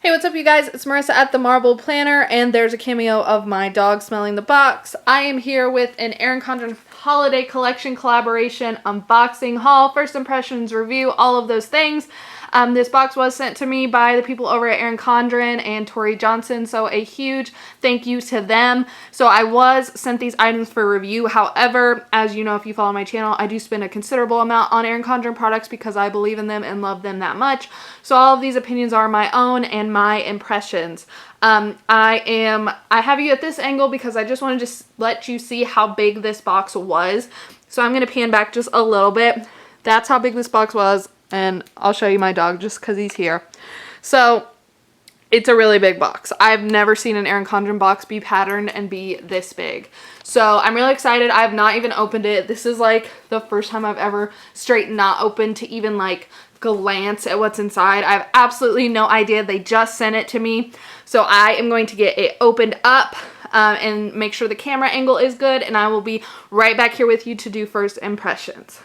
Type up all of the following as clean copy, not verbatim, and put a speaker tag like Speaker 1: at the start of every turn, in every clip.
Speaker 1: Hey, what's up you guys? It's Marissa at the Marble Planner, and there's a cameo of my dog smelling the box. I am here with an Erin Condren holiday collection collaboration unboxing haul, first impressions, review, all of those things. This box was sent to me by the people over at Erin Condren and Tori Johnson, so a huge thank you to them. So I was sent these items for review. However, as you know, if you follow my channel, I do spend a considerable amount on Erin Condren products because I believe in them and love them that much. So all of these opinions are my own and my impressions. I have you at this angle because I just want to just let you see how big this box was. So I'm going to pan back just a little bit. That's how big this box was. And I'll show you my dog just because he's here. So it's a really big box. I've never seen an Erin Condren box be patterned and be this big. So I'm really excited. I have not even opened it. This is like the first time I've ever straight not opened to even like glance at what's inside. I have absolutely no idea. They just sent it to me. So I am going to get it opened up and make sure the camera angle is good. And I will be right back here with you to do first impressions.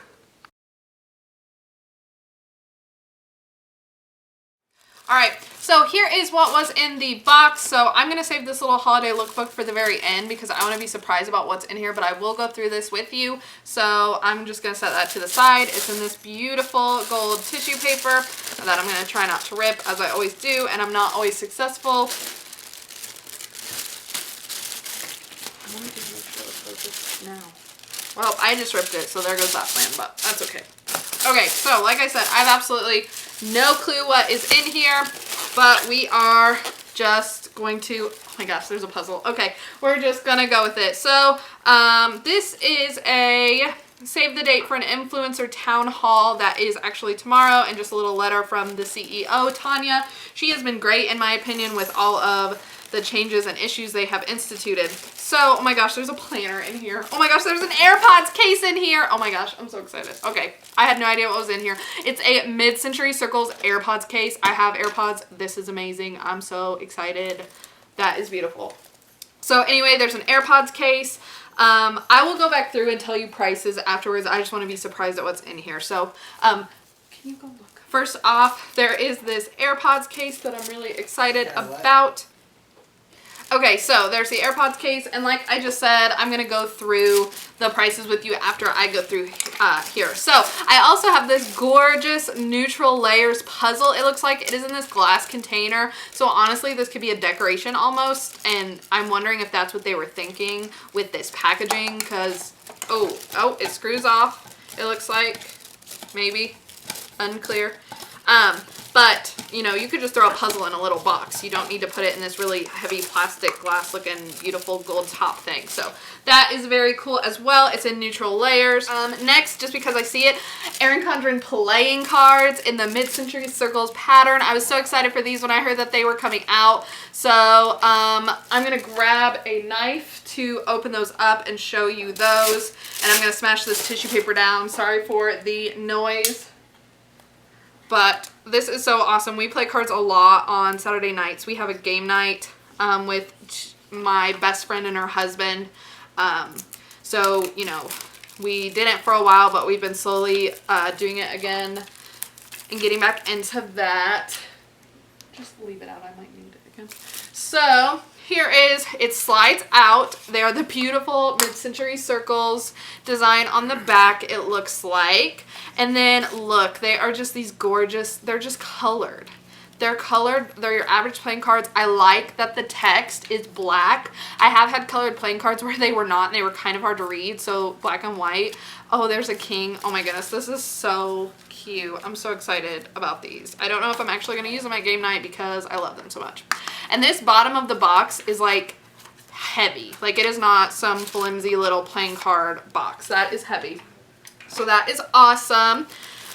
Speaker 1: Alright, so here is what was in the box. So I'm going to save this little holiday lookbook for the very end because I want to be surprised about what's in here, but I will go through this with you. So I'm just going to set that to the side. It's in this beautiful gold tissue paper that I'm going to try not to rip, as I always do, and I'm not always successful. Well, I just ripped it, so there goes that plan, but that's okay. Okay, so like I said, I have absolutely no clue what is in here, but we are just going to, oh my gosh, there's a puzzle. Okay, we're just gonna go with it. So this is a save the date for an influencer town hall that is actually tomorrow, and just a little letter from the CEO, Tanya. She has been great in my opinion with all of the changes and issues they have instituted. So, oh my gosh, there's a planner in here. Oh my gosh, there's an AirPods case in here. Oh my gosh, I'm so excited. Okay, I had no idea what was in here. It's a Mid-Century Circles AirPods case. I have AirPods. This is amazing. I'm so excited. That is beautiful. So anyway, there's an AirPods case. I will go back through and tell you prices afterwards. I just want to be surprised at what's in here. So, can you go look? First off, there is this AirPods case that I'm really excited about. Okay, so there's the AirPods case, and like I just said, I'm going to go through the prices with you after I go through here. So I also have this gorgeous neutral layers puzzle. It looks like it is in this glass container, so honestly this could be a decoration almost, and I'm wondering if that's what they were thinking with this packaging, because oh, it screws off, it looks like, maybe, unclear. But, you know, you could just throw a puzzle in a little box. You don't need to put it in this really heavy plastic glass looking beautiful gold top thing. So that is very cool as well. It's in neutral layers. Next, just because I see it, Erin Condren playing cards in the Mid-Century Circles pattern. I was so excited for these when I heard that they were coming out. So I'm going to grab a knife to open those up and show you those. And I'm going to smash this tissue paper down. Sorry for the noise. But this is so awesome. We play cards a lot on Saturday nights. We have a game night with my best friend and her husband. So, you know, we didn't for a while, but we've been slowly doing it again and getting back into that. Just leave it out. I might need it again. So here is, it slides out. They are the beautiful Mid-Century Circles design on the back, it looks like. And then look, they are just these gorgeous, they're just colored. They're colored, they're your average playing cards. I like that the text is black. I have had colored playing cards where they were not and they were kind of hard to read, so black and white. Oh, there's a king. Oh my goodness, this is so cute. I'm so excited about these. I don't know if I'm actually going to use them at game night because I love them so much. And this bottom of the box is like heavy. Like it is not some flimsy little playing card box. That is heavy. So that is awesome.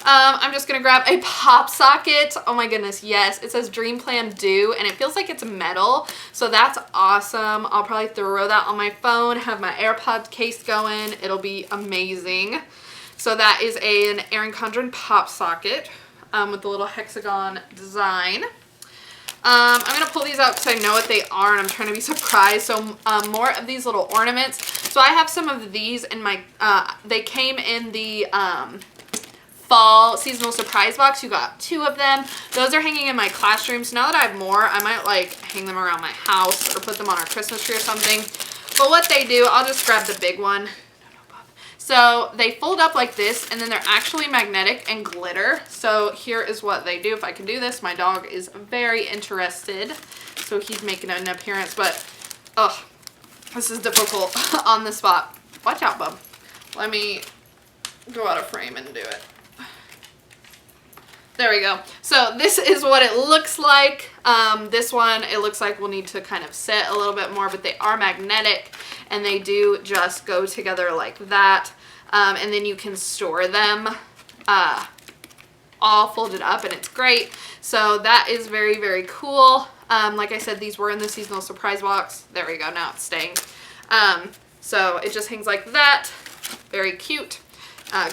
Speaker 1: I'm just going to grab a pop socket. Oh my goodness, yes. It says Dream Plan Do, and it feels like it's metal. So that's awesome. I'll probably throw that on my phone, have my AirPods case going. It'll be amazing. So that is an Erin Condren pop socket with the little hexagon design. I'm going to pull these out because I know what they are and I'm trying to be surprised. So more of these little ornaments. So I have some of these in my, they came in the fall seasonal surprise box. You got 2 of them. Those are hanging in my classroom. So now that I have more, I might like hang them around my house or put them on our Christmas tree or something. But what they do, I'll just grab the big one. So they fold up like this, and then they're actually magnetic and glitter. So here is what they do. If I can do this, my dog is very interested. So he's making an appearance, but oh, this is difficult on the spot. Watch out, bub. Let me go out of frame and do it. There we go. So this is what it looks like. This one, it looks like we'll need to kind of sit a little bit more, but they are magnetic and they do just go together like that. And then you can store them all folded up, and it's great. So that is very, very cool. Like I said, these were in the seasonal surprise box. There we go. Now it's staying. So it just hangs like that. Very cute.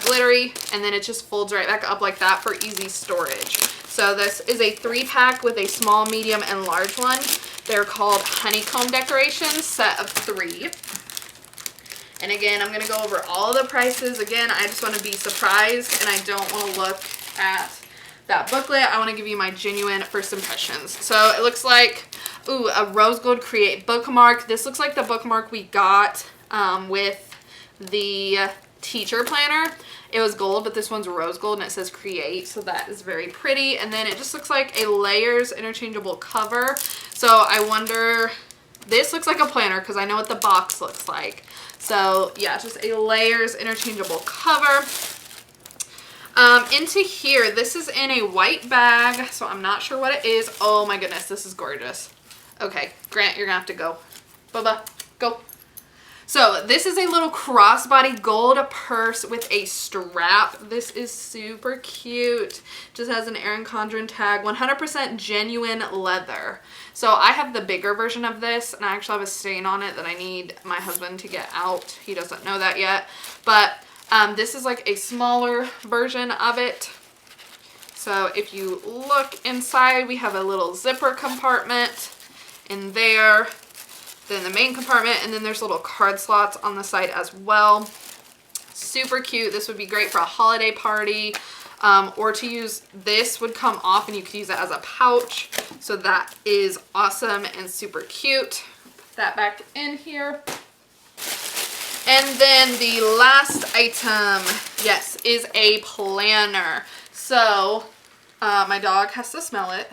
Speaker 1: Glittery, and then it just folds right back up like that for easy storage. So this is a 3-pack with a small, medium, and large one. They're called honeycomb decorations, set of 3. And again, I'm going to go over all the prices. Again, I just want to be surprised, and I don't want to look at that booklet. I want to give you my genuine first impressions. So it looks like, ooh, a rose gold create bookmark. This looks like the bookmark we got with the teacher planner. It was gold, but this one's rose gold, and it says create, so that is very pretty. And then it just looks like a layers interchangeable cover. So I wonder, this looks like a planner because I know what the box looks like. So yeah, just a layers interchangeable cover. Into here, this is in a white bag, so I'm not sure what it is. Oh my goodness, this is gorgeous. Okay, Grant, you're gonna have to go. Bubba, go. So this is a little crossbody gold purse with a strap. This is super cute. Just has an Erin Condren tag, 100% genuine leather. So I have the bigger version of this, and I actually have a stain on it that I need my husband to get out. He doesn't know that yet. But this is like a smaller version of it. So if you look inside, we have a little zipper compartment in there. Then the main compartment, and then there's little card slots on the side as well. Super cute. This would be great for a holiday party, or to use, this would come off and you could use it as a pouch. So that is awesome and super cute. Put that back in here. And then the last item, yes, is a planner. So my dog has to smell it.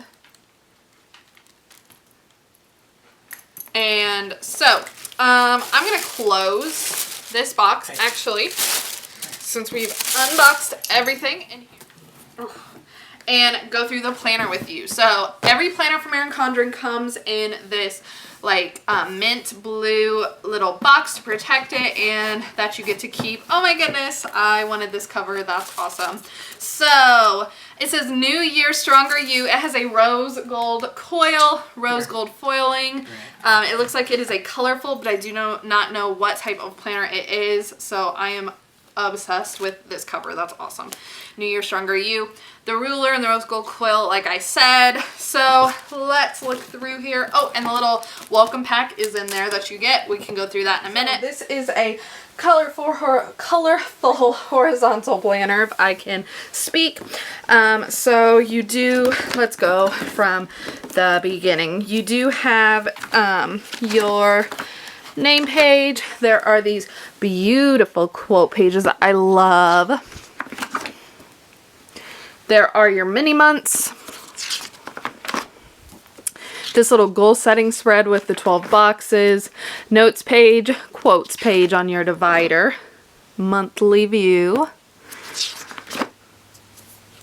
Speaker 1: And so, I'm going to close this box, actually, since we've unboxed everything in here, and go through the planner with you. So, every planner from Erin Condren comes in this, like, mint blue little box to protect it, and that you get to keep. Oh my goodness, I wanted this cover. That's awesome. So, it says New Year, Stronger You. It has a rose gold coil, rose gold foiling. It looks like it is a colorful, but I do not know what type of planner it is. So I am obsessed with this cover. That's awesome. New Year, Stronger You. The ruler and the rose gold coil, like I said. So let's look through here. Oh, and the little welcome pack is in there that you get. We can go through that in a minute. This is a colorful horizontal planner, if I can speak. So you do, let's go from the beginning. You do have your name page. There are these beautiful quote pages that I love. There are your mini months. This little goal setting spread with the 12 boxes, notes page, quotes page on your divider, monthly view,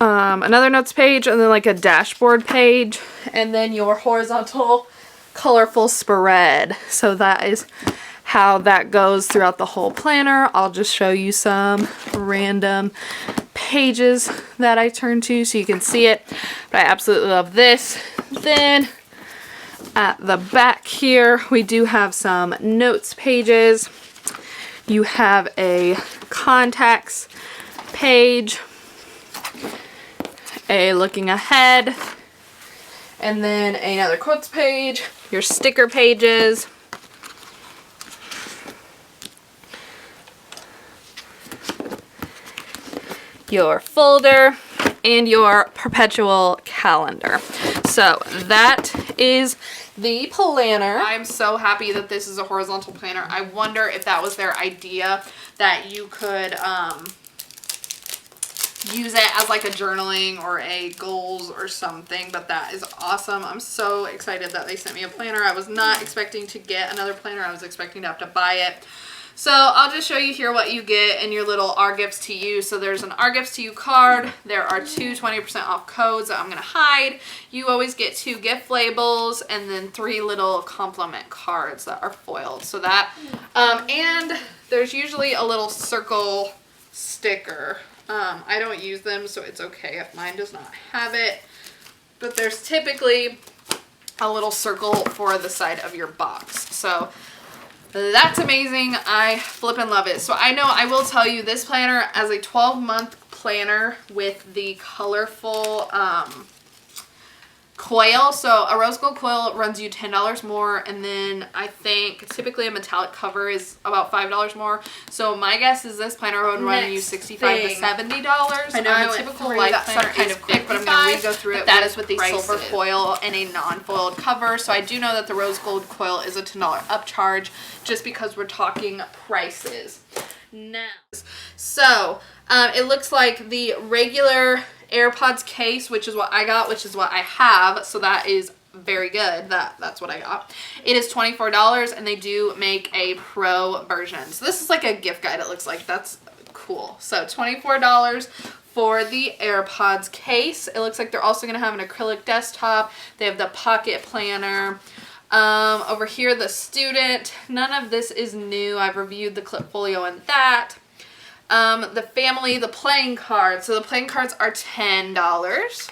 Speaker 1: another notes page, and then like a dashboard page, and then your horizontal colorful spread. So that is how that goes throughout the whole planner. I'll just show you some random pages that I turn to so you can see it. But I absolutely love this. Then at the back here, we do have some notes pages. You have a contacts page, a looking ahead, and then another quotes page, your sticker pages, your folder, and your perpetual calendar. So that is the planner. I'm so happy that this is a horizontal planner. I wonder if that was their idea, that you could use it as like a journaling or a goals or something, but that is awesome. I'm so excited that they sent me a planner. I was not expecting to get another planner. I was expecting to have to buy it. So I'll just show you here what you get in your little Our Gifts to You. So there's an Our Gifts to You card. There are 2 20% off codes that I'm going to hide. You always get 2 gift labels and then 3 little compliment cards that are foiled. So that, and there's usually a little circle sticker. I don't use them, so it's okay if mine does not have it. But there's typically a little circle for the side of your box. So that's amazing. I flippin' love it. So I know I will tell you, this planner as a 12-month planner with the colorful coil. So a rose gold coil runs you $10 more, and then I think typically a metallic cover is about $5 more. So my guess is this planner would run you $65 to $70. I know the typical light planner kind of quick, but I'm going to go through it. That is with the silver foil and a non-foiled cover. So I do know that the rose gold coil is a $10 upcharge, just because we're talking prices. Now, so it looks like the regular AirPods case, which is what I got, which is what I have, so that is very good. That's what I got. It is $24, and they do make a pro version. So this is like a gift guide, it looks like. That's cool. So $24 for the AirPods case. It looks like they're also going to have an acrylic desktop. They have the pocket planner. Over here, the student. None of this is new. I've reviewed the Clipfolio and that. The family, the playing cards. So the playing cards are $10.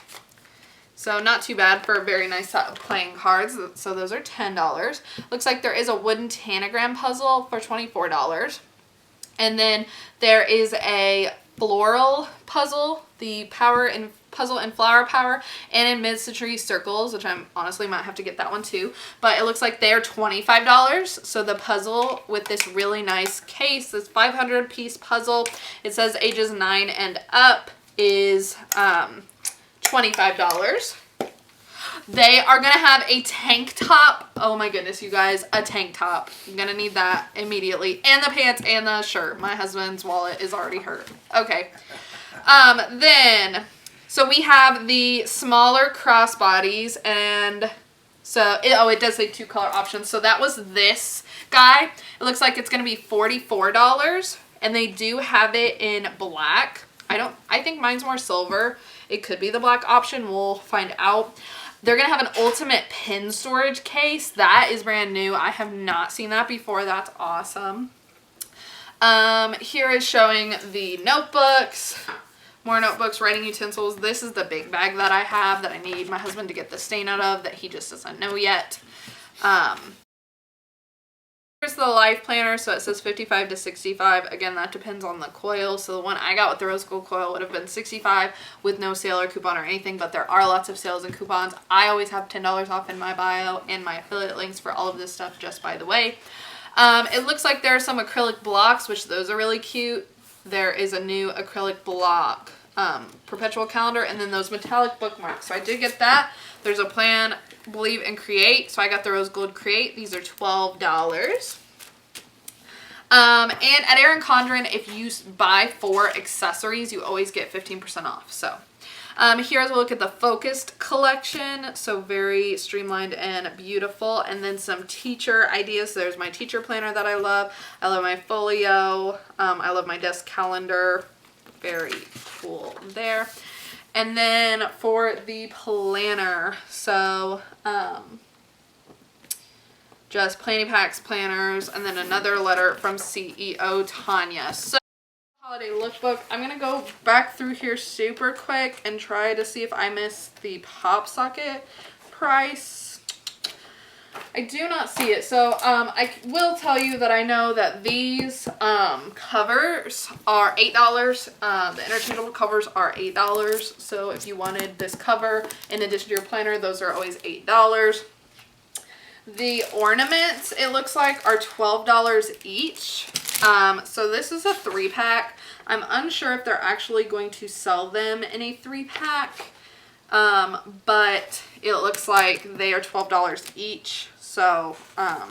Speaker 1: So not too bad for a very nice set of playing cards. So those are $10. Looks like there is a wooden tanagram puzzle for $24. And then there is a floral puzzle, the power and puzzle and flower power, and in mid-century circles, which I'm honestly might have to get that one too. But it looks like they're $25. So the puzzle with this really nice case, this 500-piece puzzle, it says ages 9 and up, is $25. They are going to have a tank top. Oh my goodness, you guys, a tank top. I'm going to need that immediately. And the pants and the shirt. My husband's wallet is already hurt. Okay. So we have the smaller crossbodies, and so, it does say 2 color options. So that was this guy. It looks like it's going to be $44, and they do have it in black. I think mine's more silver. It could be the black option. We'll find out. They're going to have an ultimate pin storage case. That is brand new. I have not seen that before. That's awesome. Here is showing the notebooks. More notebooks, writing utensils. This is the big bag that I have that I need my husband to get the stain out of that he just doesn't know yet. Here's the life planner. So it says 55 to 65. Again, that depends on the coil. So the one I got with the rose gold coil would have been 65 with no sale or coupon or anything, but there are lots of sales and coupons. I always have $10 off in my bio and my affiliate links for all of this stuff, just by the way. It looks like there are some acrylic blocks, which those are really cute. There is a new acrylic block perpetual calendar, and then those metallic bookmarks. So I did get that. There's a plan, believe, and create. So I got the rose gold create. These are $12. And at Erin Condren, if you buy 4 accessories, you always get 15% off. So here's a look at the focused collection. So very streamlined and beautiful. And then some teacher ideas. So there's my teacher planner that I love. I love my folio. I love my desk calendar. Very cool there. And then for the planner, so just planning packs, planners, and then another letter from CEO Tanya. So holiday lookbook. I'm gonna go back through here super quick and try to see if I missed the pop socket price. I do not see it. So I will tell you that I know that these covers are $8. The interchangeable covers are $8. So if you wanted this cover in addition to your planner, those are always $8. The ornaments, it looks like, are $12 each. So this is a 3-pack. I'm unsure if they're actually going to sell them in a 3-pack. But it looks like they are $12 each. So, oh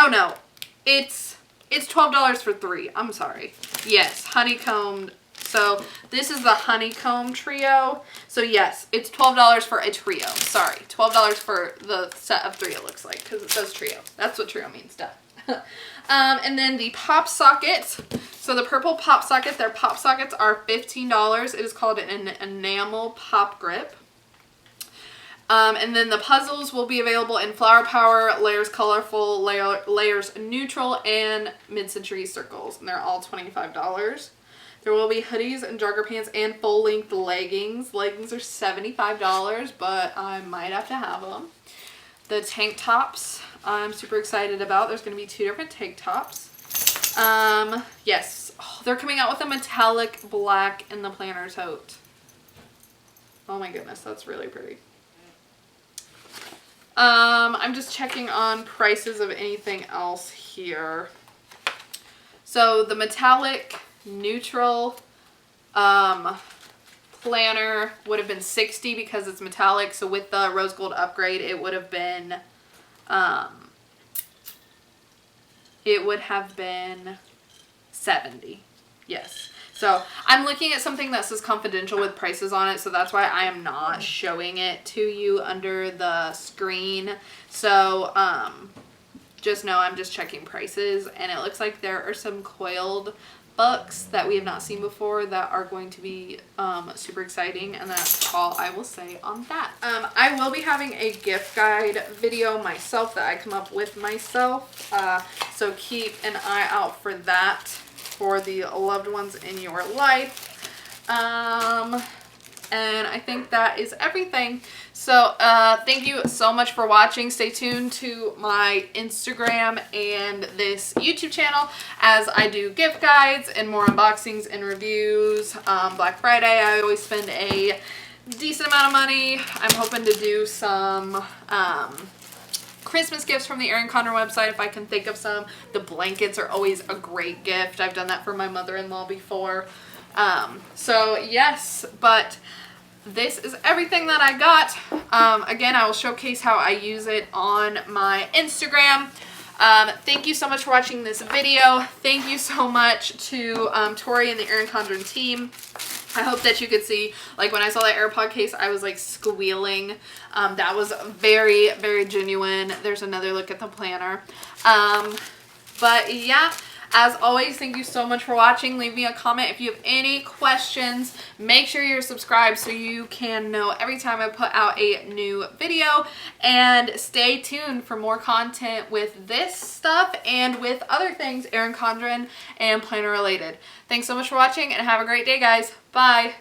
Speaker 1: no, it's $12 for 3. I'm sorry. Yes, honeycombed. So this is the honeycomb trio. So yes, it's $12 for a trio. Sorry, $12 for the set of 3 it looks like, because it says trio. That's what trio means, duh. And then the pop sockets. So the purple pop socket, their pop sockets are $15. It is called an enamel pop grip. And then the puzzles will be available in Flower Power, Layers Colorful, Layers Neutral, and Mid-Century Circles. And they're all $25. There will be hoodies and jogger pants and full-length leggings. Leggings are $75, but I might have to have them. The tank tops I'm super excited about. There's going to be 2 different tank tops. Yes. Oh, they're coming out with a metallic black in the planner tote. Oh my goodness, that's really pretty. I'm just checking on prices of anything else here. So the metallic neutral planner would have been $60 because it's metallic. So with the rose gold upgrade, it would have been $70. Yes. So I'm looking at something that says confidential with prices on it, so that's why I am not showing it to you under the screen. So just know I'm just checking prices, and it looks like there are some coiled books that we have not seen before that are going to be super exciting, and that's all I will say on that. I will be having a gift guide video myself that I come up with myself, so keep an eye out for that for the loved ones in your life. And I think that is everything. So thank you so much for watching. Stay tuned to my Instagram and this YouTube channel as I do gift guides and more unboxings and reviews. Black Friday, I always spend a decent amount of money. I'm hoping to do some Christmas gifts from the Erin Condren website if I can think of some. The blankets are always a great gift. I've done that for my mother-in-law before. So yes, but this is everything that I got. Again, I will showcase how I use it on my Instagram. Thank you so much for watching this video. Thank you so much to Tori and the Erin Condren team. I hope that you could see, like when I saw that AirPod case, I was like squealing. That was very, very genuine. There's another look at the planner. But yeah, as always, thank you so much for watching. Leave me a comment if you have any questions. Make sure you're subscribed so you can know every time I put out a new video. And stay tuned for more content with this stuff and with other things Erin Condren and planner related. Thanks so much for watching and have a great day, guys. Bye.